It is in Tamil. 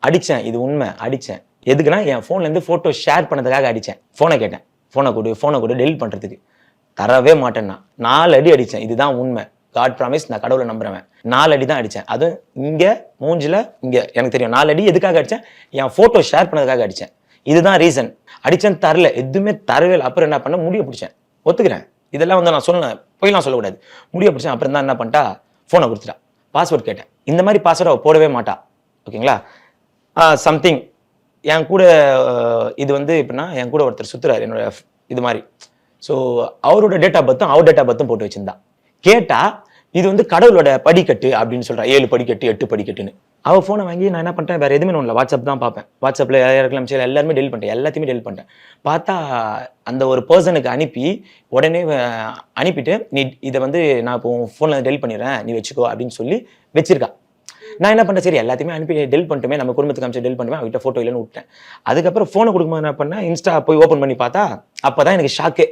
அடித்தேன், இது உண்மை, அடித்தேன். எதுக்குன்னா என் ஃபோன்லேருந்து ஃபோட்டோ ஷேர் பண்ணதுக்காக அடித்தேன். ஃபோனை கேட்டேன், ஃபோனை கொடு டெலிட் பண்ணுறதுக்கு. தரவே மாட்டேன்னா 4 அடி அடித்தேன். இதுதான் உண்மை. காட் ப்ராமிஸ், நான் கடவுளை நம்புறவன். 4 அடி தான் அடித்தேன். அதுவும் இங்கே மூஞ்சில், இங்கே எனக்கு தெரியும் 4 அடி எதுக்காக அடித்தேன், என் ஃபோட்டோ ஷேர் பண்ணதுக்காக அடித்தேன். இதுதான் ரீசன். அடித்தேன், தரல, எதுவுமே தரவே இல்லை. அப்புறம் என்ன பண்ண, முடிய பிடிச்சேன். ஒத்துக்கிறேன், இதெல்லாம் வந்து நான் சொன்னேன், போய்லாம் சொல்லக்கூடாது. முடிய பிடிச்சேன். அப்புறம் தான் என்ன பண்ணிட்டா, ஃபோனை கொடுத்துட்டா. பாஸ்வேர்ட் கேட்டேன். இந்த மாதிரி பாஸ்வேர்டு அவள் போடவே மாட்டா. ஓகேங்களா? சம்திங் என் கூட இது வந்து எப்படின்னா, என் கூட ஒருத்தர் சுற்றுறாரு என்னோட இது மாதிரி. ஸோ அவரோட டேட் ஆஃப் பர்த்தும் அவர் டேட் ஆஃப் பர்த்தும் போட்டு வச்சிருந்தா. கேட்டா இது வந்து கடவுளோட படிக்கட்டு அப்படின்னு சொல்றா. 7 படிக்கட்டு 8 படிக்கட்டுன்னு. அவள் ஃபோனை வாங்கி நான் என்ன பண்ணிட்டேன், வேறு எதுவுமே ஒன்றும் இல்லை, வாட்ஸ்அப் தான் பார்ப்பேன். வாட்ஸ்அப்பில் யாருக்கெல்லாம் எல்லாருமே டெலிட் பண்ணிட்டேன், எல்லாத்தையுமே டெலிட் பண்ணிட்டேன். பார்த்தா அந்த ஒரு பர்சனுக்கு அனுப்பி உடனே அனுப்பிட்டு, நீ இதை வந்து நான் இப்போ ஃபோனில் டெலிட் பண்ணிடுறேன், நீ வச்சுக்கோ அப்படின்னு சொல்லி வச்சிருக்கா. நான் என்ன பண்ணேன், சரி எல்லாத்தையுமே அனுப்பி டெலிட் பண்ணிட்டுமே, நம்ம குடும்பத்துக்கு அனுப்பிச்சு டெலிட் பண்ணுவேன், அவகிட்ட ஃபோட்டோ இல்லைன்னு விட்டேன். அதுக்கப்புறம் ஃபோனை கொடுக்கும்போது என்ன பண்ணேன், இன்ஸ்டா போய் ஓப்பன் பண்ணி பார்த்தா அப்போ தான் எனக்கு ஷாக்கே.